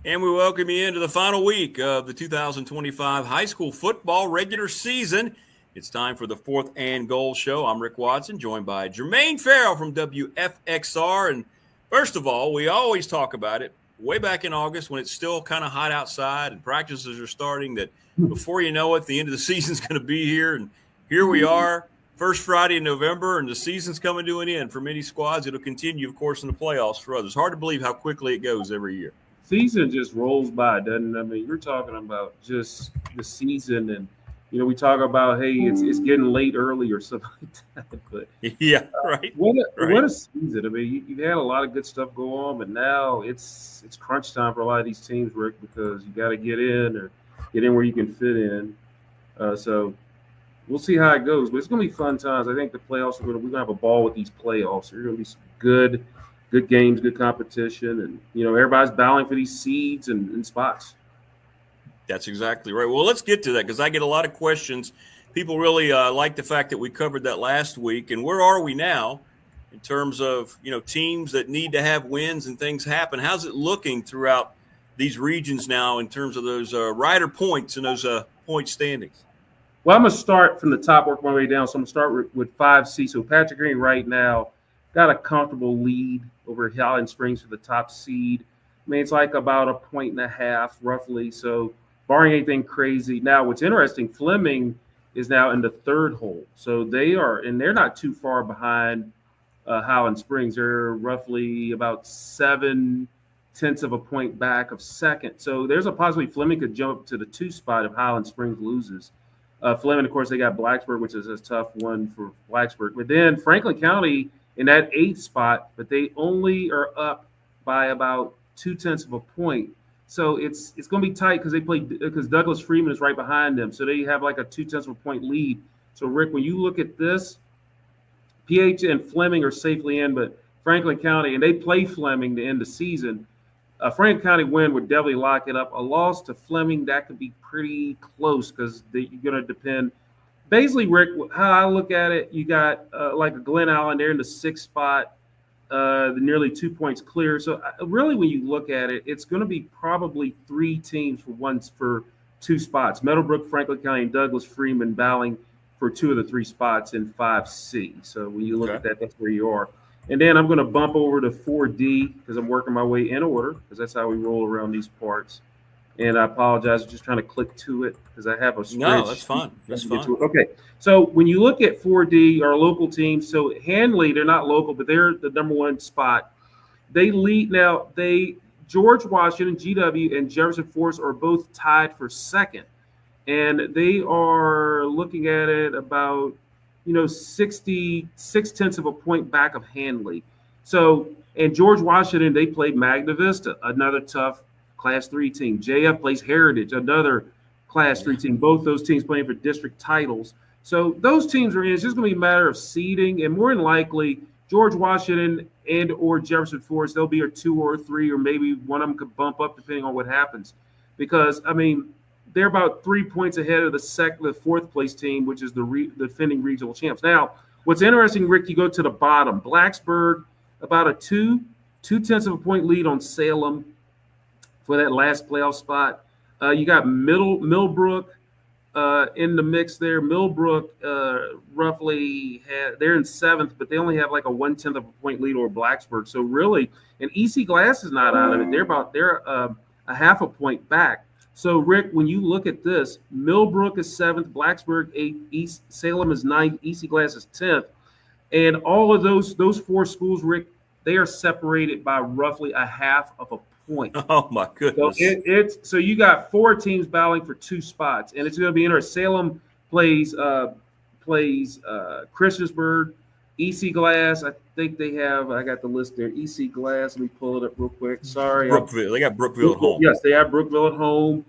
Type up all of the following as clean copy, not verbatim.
And we welcome you into the final week of the 2025 high school football regular season. It's time for the Fourth and Goal Show. I'm Rick Watson, joined by Jermaine Farrell from WFXR. And first of all, we always talk about it way back in August when it's still kind of hot outside and practices are starting, that before you know it, the end of the season's going to be here. And here we are, first Friday in November, and the season's coming to an end for many squads. It'll continue, of course, in the playoffs for others. Hard to believe how quickly it goes every year. Season just rolls by, doesn't it? I mean, you're talking about just the season, and we talk about, hey, it's getting late early or something like that. But Yeah, right, what right. a season! I mean, you've had a lot of good stuff go on, but now it's crunch time for a lot of these teams, Rick, because you got to get in where you can fit in. So we'll see how it goes, but it's going to be fun times. I think the playoffs we're going to have a ball with these playoffs. There's going to be some good games, good competition, and everybody's battling for these seeds and spots. That's exactly right. Well, let's get to that because I get a lot of questions. People really like the fact that we covered that last week. And where are we now in terms of teams that need to have wins and things happen? How's it looking throughout these regions now in terms of those rider points and those point standings? Well, I'm going to start from the top, work my way down. So I'm going to start with 5C. So Patrick Green right now got a comfortable lead over Highland Springs for the top seed. I mean, it's like about a point and a half roughly. So barring anything crazy. Now, what's interesting, Fleming is now in the third hole. So they're not too far behind Highland Springs. They're roughly about 7/10 of a point back of second. So there's a possibility Fleming could jump up to the two spot if Highland Springs loses. Fleming, of course, they got Blacksburg, which is a tough one for Blacksburg. But then Franklin County in that eighth spot, but they only are up by about 2/10 of a point. So it's going to be tight because Douglas Freeman is right behind them. So they have like a 2/10 of a point lead. So Rick, when you look at this, PH and Fleming are safely in, but Franklin County, and they play Fleming to end the season. Franklin County win would definitely lock it up. A loss to Fleming, that could be pretty close because you're going to depend. Basically, Rick, how I look at it, you got like a Glen Allen there in the sixth spot, nearly 2 points clear. So really, when you look at it, it's going to be probably three teams for two spots. Meadowbrook, Franklin County, and Douglas Freeman battling for two of the three spots in 5C. So when you look Okay. at that, that's where you are. And then I'm going to bump over to 4D because I'm working my way in order because that's how we roll around these parts. And I apologize, I'm just trying to click to it because I have a No, that's spreadsheet. fine. That's fine. Okay, so when you look at 4D, our local teams, so Hanley, they're not local, but they're the number one spot. They lead now. George Washington, GW, and Jefferson Forest are both tied for second, and they are looking at it about 66/10 of a point back of Hanley. So, and George Washington, they played Magna Vista, another tough Class 3 team. JF plays Heritage, another Class 3 Yeah. team. Both those teams playing for district titles. So those teams are in. It's just going to be a matter of seeding, and more than likely, George Washington and or Jefferson Forest, they'll be a 2 or 3, or maybe one of them could bump up depending on what happens. Because I mean, they're about 3 points ahead of the fourth place team, which is the defending regional champs. Now, what's interesting, Rick, you go to the bottom. Blacksburg, about a 2/10 of a point lead on Salem for that last playoff spot. You got Millbrook in the mix there. Millbrook roughly they're in seventh, but they only have like a 1/10 of a point lead over Blacksburg. So really, and EC Glass is not out of it. They're a half a point back. So Rick, when you look at this, Millbrook is seventh, Blacksburg eighth, East Salem is ninth, EC Glass is 10th, and all of those four schools, Rick, they are separated by roughly a half of a point. Oh my So goodness. so you got four teams battling for two spots, and it's going to be interesting. Salem plays Christiansburg, EC Glass. I think they have. I got the list there. EC Glass. Let me pull it up real quick. Sorry. Brookville. They got Brookville at home. Yes, they have Brookville at home.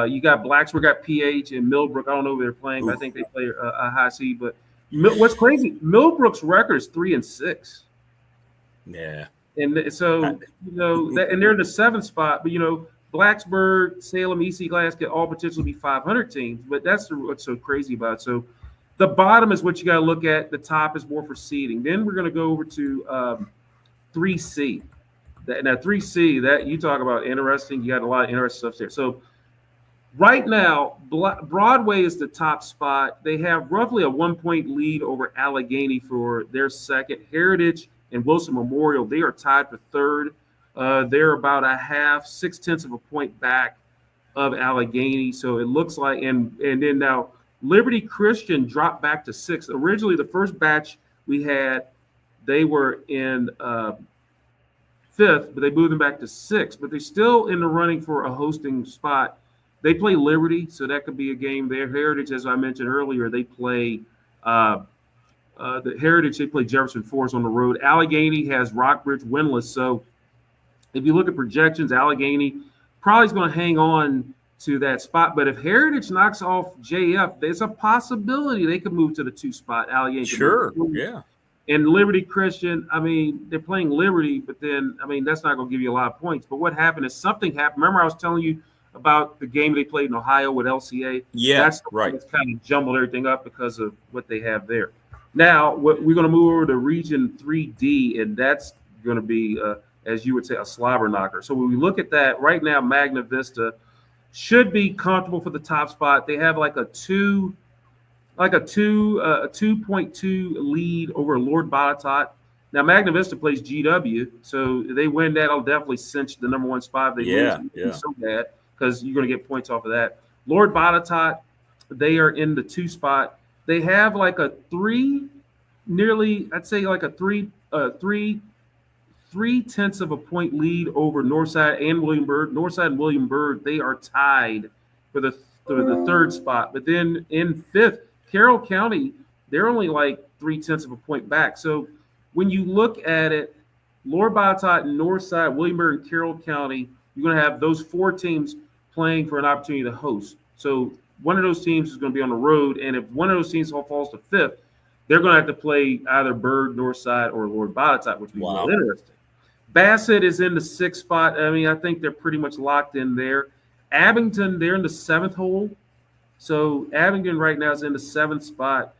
You got Blacksburg, got PH, and Millbrook. I don't know who they're playing, but I think they play a high seed. But what's crazy? Millbrook's record is 3-6. Yeah. And so, and they're in the seventh spot, but Blacksburg, Salem, EC Glass could all potentially be 500 teams, but that's what's so crazy about it. So the bottom is what you got to look at. The top is more for seeding. Then we're going to go over to 3C. Now 3C, that you talk about interesting. You got a lot of interesting stuff there. So right now, Broadway is the top spot. They have roughly a 1-point lead over Allegheny for their second. Heritage and Wilson Memorial, they are tied for third. They're about a half, 0.6 of a point back of Allegheny. So it looks like, and then now Liberty Christian dropped back to sixth. Originally, the first batch we had, they were in fifth, but they moved them back to sixth. But they're still in the running for a hosting spot. They play Liberty, so that could be a game there. Heritage, as I mentioned earlier, they play the Heritage. They play Jefferson Forest on the road. Allegheny has Rockbridge winless. So if you look at projections, Allegheny probably is going to hang on to that spot. But if Heritage knocks off JF, there's a possibility they could move to the 2 spot. Allegheny. Sure, yeah. And Liberty Christian, I mean, they're playing Liberty, but then, I mean, that's not going to give you a lot of points. But what happened is something happened. Remember I was telling you about the game they played in Ohio with LCA? Yeah, that's right. It's kind of jumbled everything up because of what they have there. Now, we're going to move over to Region 3D, and that's going to be, as you would say, a slobber knocker. So when we look at that, right now, Magna Vista should be comfortable for the top spot. They have like a 2.2 lead over Lord Botetourt. Now, Magna Vista plays GW, so they win that. I'll definitely cinch the number 1 spot. They lose, it's so bad because you're going to get points off of that. Lord Botetourt, they are in the 2 spot. They have like a 3, nearly, I'd say like a 3/10 of a point lead over Northside and William Byrd. Northside and William Byrd, they are tied for the 3rd spot. But then in 5th, Carroll County, they're only like 0.3 of a point back. So when you look at it, Lord Botetourt and Northside, William Byrd, and Carroll County, you're going to have those 4 teams playing for an opportunity to host. So one of those teams is going to be on the road, and if one of those teams falls to 5th, they're going to have to play either Byrd, Northside, or Lord Botetourt, which would be really interesting. Bassett is in the 6th spot. I mean, I think they're pretty much locked in there. Abington, they're in the 7th hole. So Abington right now is in the 7th spot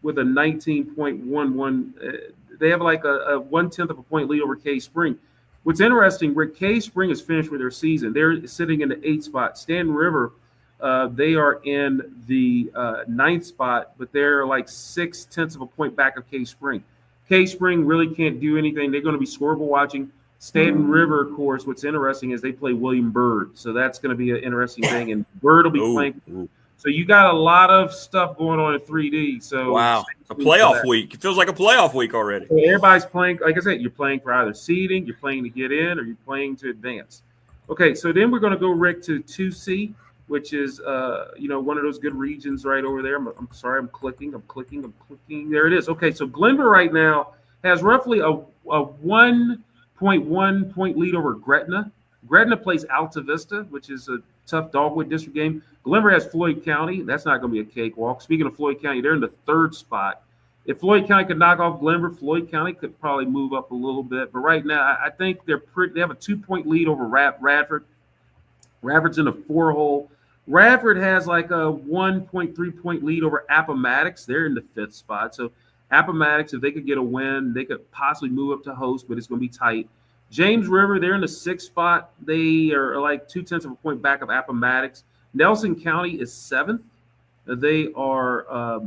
with a 19.11. They have like a 1/10 of a point lead over Cay Spring. What's interesting, Rick, Cay Spring is finished with their season. They're sitting in the 8th spot. Stanton River, they are in the 9th spot, but they're like 0.6 of a point back of Cay Spring. Cay Spring really can't do anything. They're going to be scorable watching. Stanton River, of course, what's interesting is they play William Byrd. So that's going to be an interesting thing. And Byrd will be playing. So you got a lot of stuff going on in 3D. So wow, it's a playoff week. It feels like a playoff week already. So everybody's playing. Like I said, you're playing for either seeding, you're playing to get in, or you're playing to advance. Okay, so then we're going to go, Rick, to 2C, which is one of those good regions right over there. I'm sorry, I'm clicking. There it is. Okay, so Glenvar right now has roughly a 1.1 point lead over Gretna. Gretna plays Alta Vista, which is a tough Dogwood District game. Glenvar has Floyd County. That's not going to be a cakewalk. Speaking of Floyd County, they're in the 3rd spot. If Floyd County could knock off Glenvar, Floyd County could probably move up a little bit. But right now, I think they have a 2-point lead over Radford. Radford's in a 4-hole. Radford has like a 1.3 point lead over Appomattox. They're in the 5th spot. So Appomattox, if they could get a win, they could possibly move up to host, but it's going to be tight. James River, they're in the 6th spot. They are like 0.2 of a point back of Appomattox. Nelson County is 7th. They are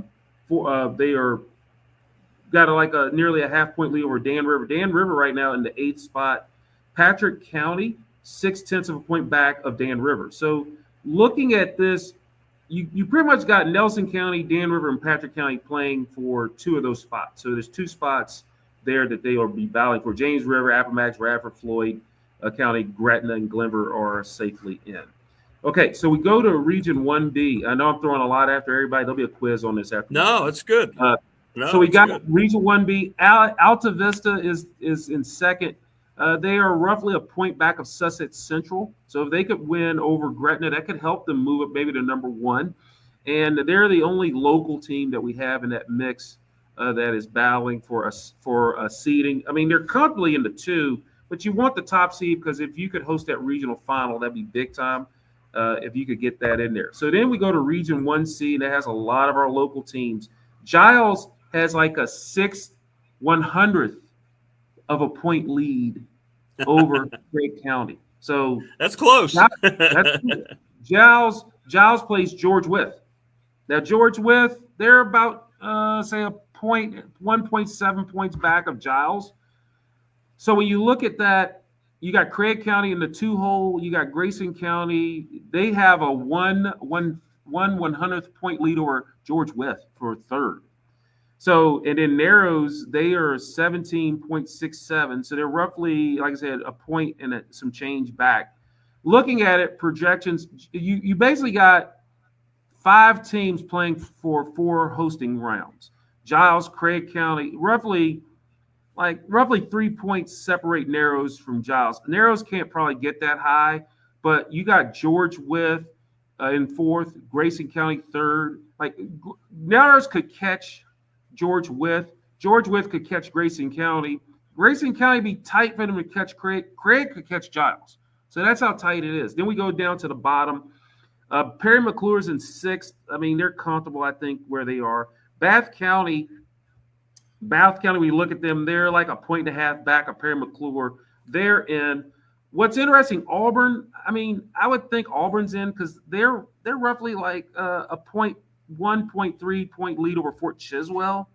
got nearly a half-point lead over Dan River. Dan River right now in the 8th spot. Patrick County, 0.6 of a point back of Dan River. So looking at this, you pretty much got Nelson County, Dan River, and Patrick County playing for 2 of those spots. So there's 2 spots there that they will be battling for. James River, Appomattox, Radford, Floyd County, Gretna, and Glenvar are safely in. Okay, so we go to Region 1B. I know I'm throwing a lot after everybody. There'll be a quiz on this after. No, it's good. So we got Region 1B. Alta Vista is in 2nd. They are roughly a point back of Sussex Central. So if they could win over Gretna, that could help them move up maybe to number 1. And they're the only local team that we have in that mix that is battling for a seeding. I mean, they're comfortably in the 2, but you want the top seed because if you could host that regional final, that'd be big time if you could get that in there. So then we go to Region 1C, and that has a lot of our local teams. Giles has like a 1/100th of a point lead over Craig County. So That's close. that's cool. Giles plays George Wythe. Now George Wythe, they're about say 1.7 points back of Giles. So when you look at that, you got Craig County in the 2-hole. You got Grayson County. They have a 1/100th point lead over George Wythe for third. So and in Narrows, they are 17.67. So they're roughly, like I said, a point and some change back. Looking at it, projections, you basically got 5 teams playing for 4 hosting rounds. Giles, Craig County, roughly 3 points separate Narrows from Giles. Narrows can't probably get that high, but you got George Wythe in 4th, Grayson County 3rd. Like Narrows could catch George Wythe. George Wythe could catch Grayson County. Grayson County be tight for them to catch Craig. Craig could catch Giles. So that's how tight it is. Then we go down to the bottom. Perry McClure's in 6th. I mean, they're comfortable, I think, where they are. Bath County, we look at them, they're like a point and a half back of Perry McClure. They're in. What's interesting, Auburn, I mean, I would think Auburn's in because they're roughly like a 1.3 point lead over Fort Chiswell.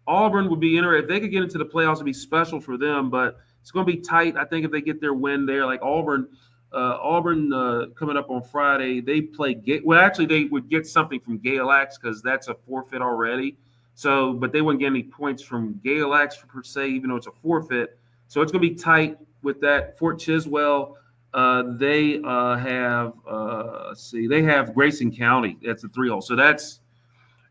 Auburn would be interesting. If they could get into the playoffs, it'd be special for them, but it's going to be tight. I think if they get their win there, like Auburn coming up on Friday, they play actually they would get something from Galax because that's a forfeit already. So, but they wouldn't get any points from Galax per se, even though it's a forfeit. So it's going to be tight with that. Fort Chiswell, they have they have Grayson County. That's a 3-hole. So that's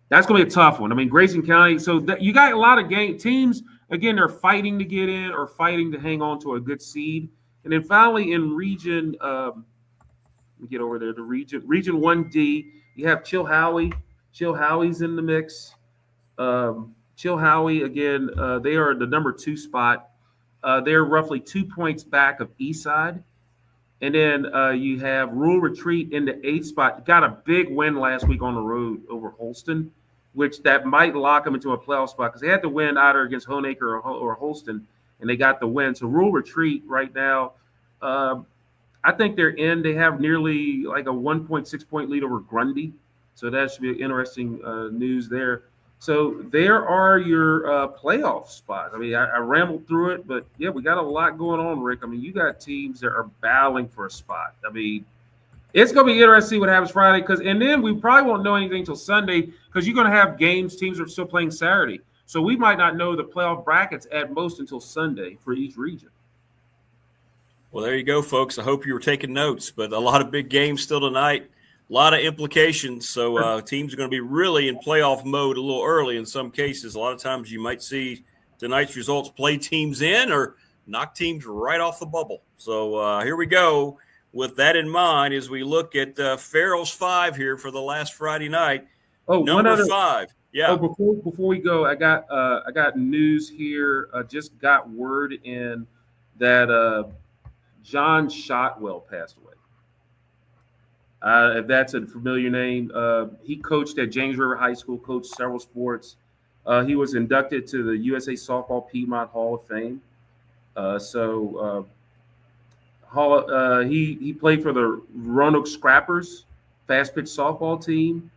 going to be a tough one. I mean, Grayson County. So you got a lot of teams. Again, they're fighting to get in or fighting to hang on to a good seed. And then finally in region, let me get over there to region 1D, you have Chilhowie. Chilhowie's in the mix. Chilhowie, again, they are the number 2 spot. They're roughly 2 points back of Eastside. And then you have Rural Retreat in the 8th spot. Got a big win last week on the road over Holston, which that might lock them into a playoff spot because they had to win either against Honaker or Holston, and they got the win. So Rural Retreat right now, I think they're in. They have nearly like a 1.6 point lead over Grundy. So that should be interesting news there. So there are your playoff spots. I mean, I rambled through it, but yeah, we got a lot going on, Rick. I mean, you got teams that are battling for a spot. I mean, it's going to be interesting to see what happens Friday and then we probably won't know anything until Sunday because you're going to have games. Teams are still playing Saturday. So we might not know the playoff brackets at most until Sunday for each region. Well, there you go, folks. I hope you were taking notes, but a lot of big games still tonight, a lot of implications. So teams are going to be really in playoff mode a little early in some cases. A lot of times you might see tonight's results play teams in or knock teams right off the bubble. So here we go. With that in mind, as we look at Farrell's 5 here for the last Friday night. Oh, number 5. Yeah. Oh, before we go, I got news here. Just got word in that John Shotwell passed away. If that's a familiar name, he coached at James River High School, coached several sports. He was inducted to the USA Softball Piedmont Hall of Fame. He played for the Roanoke Scrappers fast pitch softball team.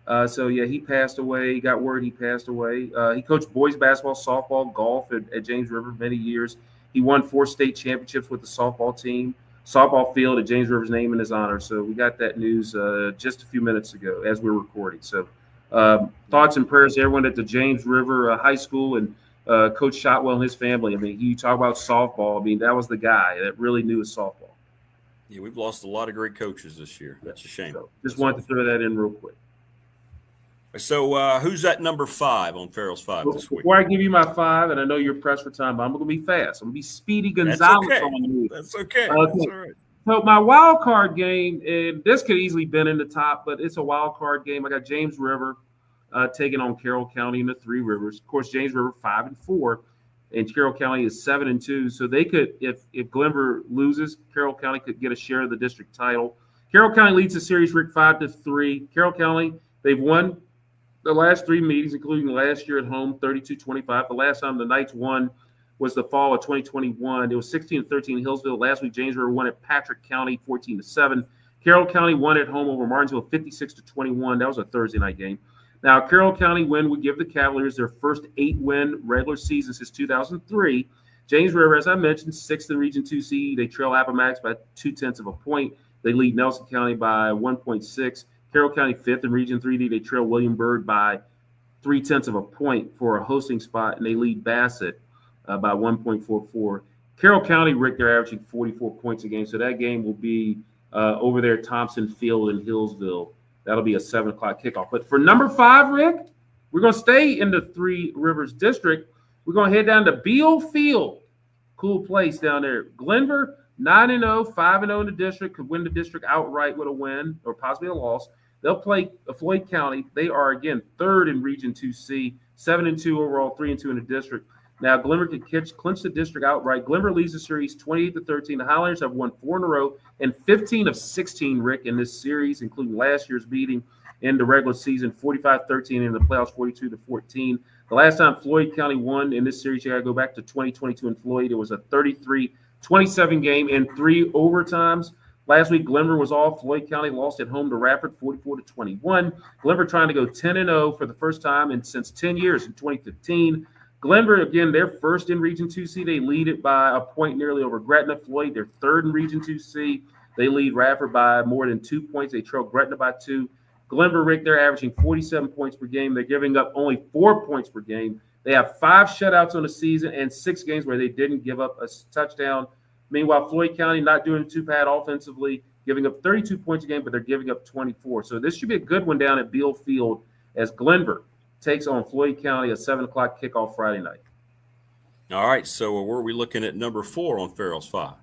He passed away. He got word he passed away. He coached boys basketball, softball, golf at James River many years. He won 4 state championships with the softball team. Softball field at James River's name in his honor. So we got that news just a few minutes ago as we're recording. So thoughts and prayers to everyone at the James River High School and Coach Shotwell and his family. I mean, you talk about softball. I mean, that was the guy that really knew his softball. Yeah, we've lost a lot of great coaches this year. That's a shame. So just wanted to throw that in real quick. So who's that number 5 on Farrell's 5 this week? Before I give you my 5, and I know you're pressed for time, but I'm going to be fast. I'm going to be Speedy Gonzalez on you. That's okay. Okay. That's all right. So my wild card game, and this could easily been in the top, but it's a wild card game. I got James River taking on Carroll County in the 3 Rivers. Of course, James River 5-4, and Carroll County is 7-2. So they could, if Glenver loses, Carroll County could get a share of the district title. Carroll County leads the series, Rick, 5-3. Carroll County, they've won the last 3 meetings, including last year at home, 32-25. The last time the Knights won was the fall of 2021. It was 16-13 Hillsville. Last week, James River won at Patrick County 14-7. Carroll County won at home over Martinsville 56-21. That was a Thursday night game. Now, Carroll County win would give the Cavaliers their first 8-win regular season since 2003. James River, as I mentioned, 6th in Region 2C. They trail Appomattox by 0.2 of a point. They lead Nelson County by 1.6. Carroll County 5th in Region 3D. They trail Williamsburg by 0.3 of a point for a hosting spot, and they lead Bassett by 1.44. Carroll County, Rick, they're averaging 44 points a game, so that game will be over there at Thompson Field in Hillsville. That'll be a 7 o'clock kickoff. But for number 5, Rick, we're going to stay in the Three Rivers District. We're going to head down to Beal Field. Cool place down there. Glenver, 9-0, 5-0 in the district, could win the district outright with a win or possibly a loss. They'll play Floyd County. They are, again, 3rd in Region 2C, 7-2 overall, 3-2 in the district. Now, Glenver could clinch the district outright. Glenver leads the series 28-13. The Highlanders have won 4 in a row and 15 of 16, Rick, in this series, including last year's beating in the regular season, 45-13, in the playoffs, 42-14. The last time Floyd County won in this series, you got to go back to 2022 in Floyd. It was a 33-27 game in 3 overtimes. Last week, Glenver was off. Floyd County lost at home to Radford, 44-21. Glenver trying to go 10-0 for the first time since 10 years in 2015. Glenver, again, they're 1st in Region 2C. They lead it by a point nearly over Gretna. Floyd, they're 3rd in Region 2C. They lead Radford by more than 2 points. They trail Gretna by 2. Glenver, Rick, they're averaging 47 points per game. They're giving up only 4 points per game. They have 5 shutouts on the season and 6 games where they didn't give up a touchdown. Meanwhile, Floyd County not doing too bad offensively, giving up 32 points a game, but they're giving up 24. So this should be a good one down at Beal Field as Glenver takes on Floyd County, a 7 o'clock kickoff Friday night. All right, so where are we looking at number 4 on Farrell's 5?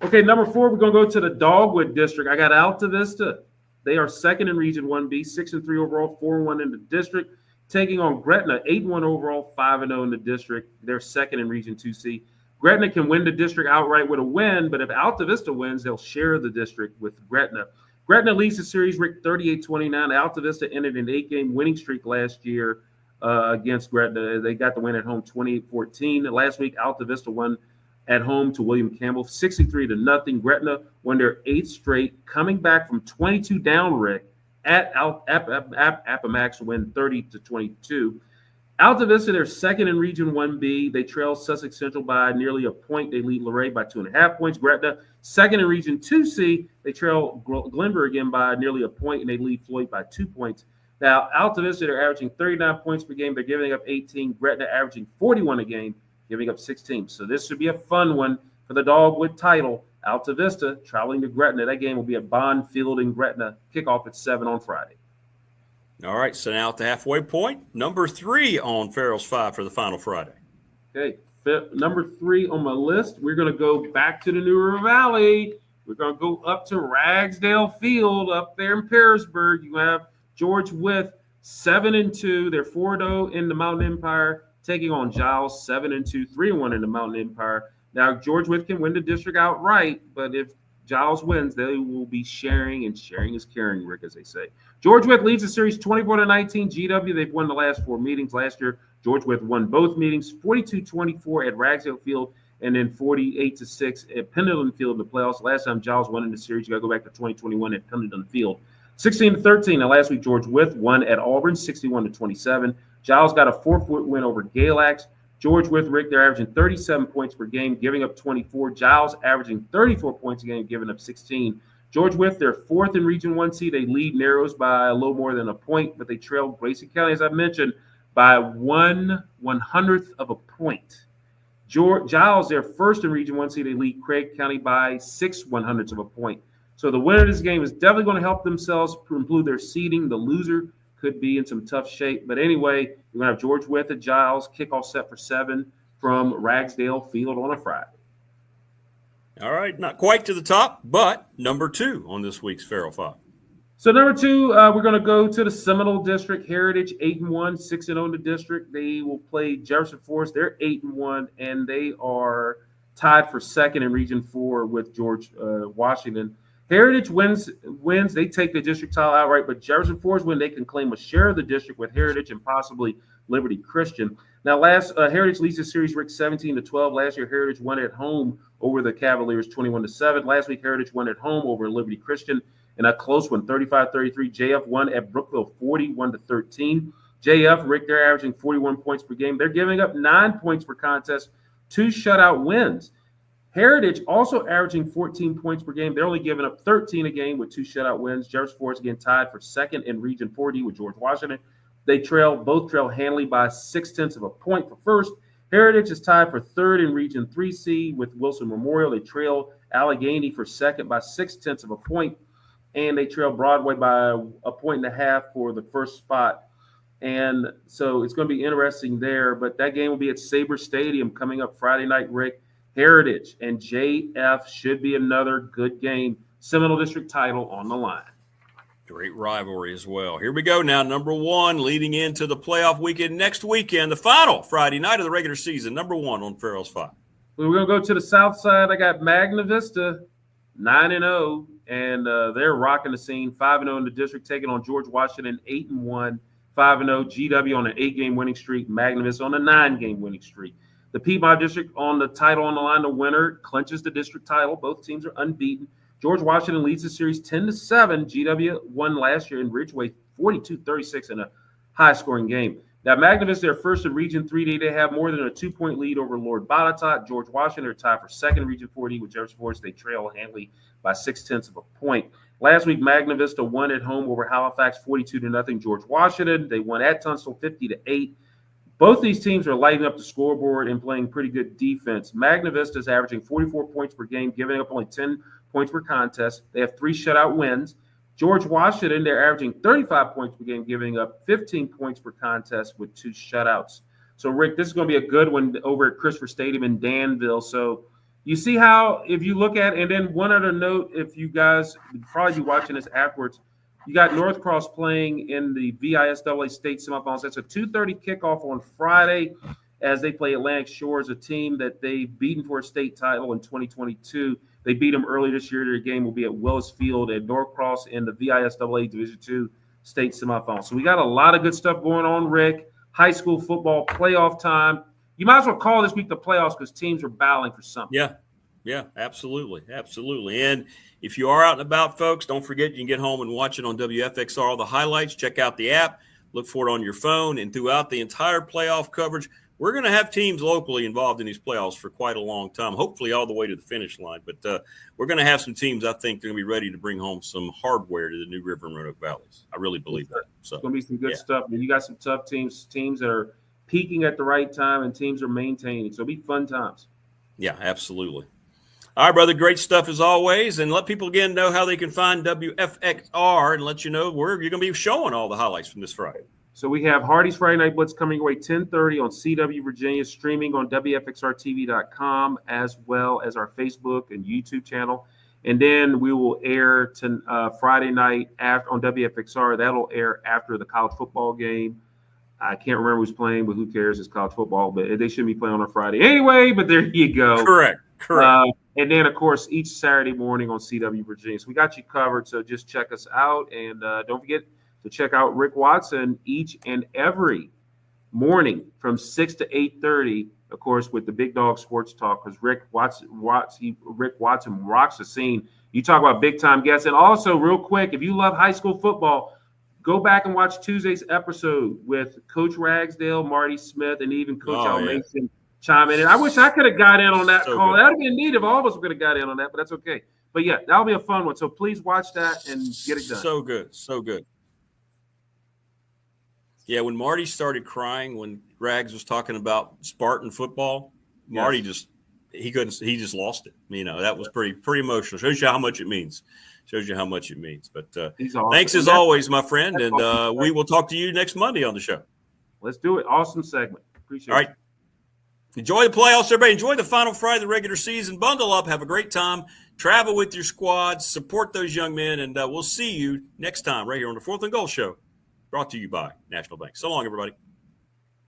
Okay, number 4, we're going to go to the Dogwood District. I got Alta Vista. They are 2nd in Region 1B, 6-3 overall, 4-1 in the district, taking on Gretna, 8-1 overall, 5-0 in the district. They're 2nd in Region 2C. Gretna can win the district outright with a win, but if Alta Vista wins, they'll share the district with Gretna. Gretna leads the series, Rick, 38-29. Alta Vista ended an 8-game winning streak last year against Gretna. They got the win at home 28-14. Last week, Alta Vista won at home to William Campbell 63-0. Gretna won their 8th straight, coming back from 22 down, Rick, at Appomattox to win 30-22. Alta Vista, they're 2nd in Region 1B. They trail Sussex Central by nearly a point. They lead Luray by 2.5 points. Gretna, 2nd in Region 2C. They trail Glenver again by nearly a point, and they lead Floyd by 2 points. Now, Alta Vista, they're averaging 39 points per game. They're giving up 18. Gretna averaging 41 a game, giving up 16. So this should be a fun one for the Dogwood title. Alta Vista traveling to Gretna. That game will be at Bond Field in Gretna. Kickoff at 7 on Friday. All right, so now at the halfway point, number 3 on Farrell's 5 for the final Friday. Okay, number 3 on my list, we're going to go back to the New River Valley. We're going to go up to Ragsdale Field up there in Pearisburg. You have George Wythe, 7-2. They're 4-0 in the Mountain Empire, taking on Giles, 7-2, 3-1 in the Mountain Empire. Now, George Wythe can win the district outright, but if Giles wins, they will be sharing, and sharing is caring, Rick, as they say. George Wythe leads the series 24-19. GW, they've won the last 4 meetings. Last year, George Wythe won both meetings, 42-24 at Ragsdale Field, and then 48-6 at Pendleton Field in the playoffs. Last time Giles won in the series, you got to go back to 2021 at Pendleton Field. 16-13. Now, last week, George Wythe won at Auburn, 61-27. Giles got a 4-point win over Galax. George Wythe, Rick, they're averaging 37 points per game, giving up 24. Giles averaging 34 points a game, giving up 16. George Wythe, they're 4th in Region 1C. They lead Narrows by a little more than a point, but they trail Grayson County, as I mentioned, by 1/100th of a point. Giles, they're 1st in Region 1C. They lead Craig County by 6/100ths of a point. So the winner of this game is definitely going to help themselves improve their seeding. The loser could be in some tough shape. But anyway, you're going to have George Wythe at Giles, kickoff set for 7 from Ragsdale Field on a Friday. All right, not quite to the top, but number 2 on this week's Farrell 5. So number 2, we're going to go to the Seminole District. Heritage, 8-1, 6-0 in the district. They will play Jefferson Forest. They're 8-1, and they are tied for 2nd in Region 4 with George Washington. Heritage wins. They take the district title outright, but Jefferson Forest win, they can claim a share of the district with Heritage and possibly Liberty Christian. Now, last Heritage leads the series, Rick, 17-12. Last year, Heritage won at home over the Cavaliers, 21-7. Last week, Heritage won at home over Liberty Christian in a close one, 35-33. JF won at Brookville, 41-13. JF, Rick, they're averaging 41 points per game. They're giving up 9 points per contest, 2 shutout wins. Heritage also averaging 14 points per game. They're only giving up 13 a game with 2 shutout wins. Jefferson Forest again tied for second in Region 4D with George Washington. They both trail Handley by 0.6 of a point for first. Heritage is tied for third in Region 3C with Wilson Memorial. They trail Allegheny for second by 0.6 of a point, and they trail Broadway by 1.5 points for the first spot. And so it's going to be interesting there. But that game will be at Sabre Stadium coming up Friday night, Rick. Heritage and JF should be another good game. Seminole District title on the line. Great rivalry as well. Here we go now. Number one, leading into the playoff weekend next weekend, the final Friday night of the regular season. Number one on Farrell's 5. We're going to go to the south side. I got Magna Vista, 9-0, and they're rocking the scene. 5-0 in the district, taking on George Washington, 8-1. 5-0. GW on an 8-game winning streak. Magna Vista on a 9-game winning streak. The Piedmont District on the title on the line. The winner clinches the district title. Both teams are unbeaten. George Washington leads the series 10-7. GW won last year in Ridgeway 42-36 in a high-scoring game. Now, Magna Vista, they're first in Region 3D. They have more than a 2-point lead over Lord Botetourt. George Washington are tied for second in Region 4D with Jefferson Forest. They trail Handley by 0.6 of a point. Last week, Magna Vista won at home over Halifax 42-0. George Washington, they won at Tunstall 50-8. Both these teams are lighting up the scoreboard and playing pretty good defense. Magna Vista is averaging 44 points per game, giving up only 10 points per contest. They have 3 shutout wins. George Washington, they're averaging 35 points per game, giving up 15 points per contest with 2 shutouts. So, Rick, this is going to be a good one over at Christopher Stadium in Danville. So you see how, if you look at, and then one other note, if you guys would probably be watching this afterwards, you got North Cross playing in the VISAA state semifinals. That's a 2:30 kickoff on Friday as they play Atlantic Shores, a team that they've beaten for a state title in 2022. They beat them early this year. Their game will be at Willis Field at North Cross in the VISAA Division II state semifinals. So we got a lot of good stuff going on, Rick. High school football playoff time. You might as well call this week the playoffs because teams are battling for something. Yeah, absolutely. Absolutely. And if you are out and about, folks, don't forget you can get home and watch it on WFXR, all the highlights. Check out the app. Look for it on your phone. And throughout the entire playoff coverage, we're going to have teams locally involved in these playoffs for quite a long time, hopefully all the way to the finish line. But we're going to have some teams, I think, they're going to be ready to bring home some hardware to the New River and Roanoke Valleys. I really believe that. So it's going to be some good stuff. I mean, you got some tough teams that are peaking at the right time and teams are maintaining. So it'll be fun times. Yeah, absolutely. All right, brother, great stuff as always. And let people again know how they can find WFXR and let you know where you're going to be showing all the highlights from this Friday. So we have Hardy's Friday Night Blitz coming your way 10:30 on CW Virginia, streaming on WFXRTV.com as well as our Facebook and YouTube channel. And then we will air Friday night on WFXR. That'll air after the college football game. I can't remember who's playing, but who cares? It's college football, but they shouldn't be playing on a Friday anyway. But there you go. Correct. And then, of course, each Saturday morning on CW Virginia. So we got you covered. So just check us out. And don't forget to check out Rick Watson each and every morning from 6 to 8:30, of course, with the Big Dog Sports Talk, because Rick Watson rocks the scene. You talk about big-time guests. And also, real quick, if you love high school football, go back and watch Tuesday's episode with Coach Ragsdale, Marty Smith, and even Coach Al Mason chime in. And I wish I could have got in on that call. That would have been neat if all of us could have got in on that, but that's okay. But, yeah, that'll be a fun one. So please watch that and get it done. So good. Yeah, when Marty started crying when Rags was talking about Spartan football, Marty just lost it. You know, that was pretty emotional. Shows you how much it means. But he's awesome. Thanks as always, my friend, and we will talk to you next Monday on the show. Let's do it. Awesome segment. Appreciate it. All right. Enjoy the playoffs, everybody. Enjoy the final Friday of the regular season. Bundle up. Have a great time. Travel with your squads. Support those young men, and we'll see you next time right here on the Fourth and Goal Show, brought to you by National Bank. So long, everybody.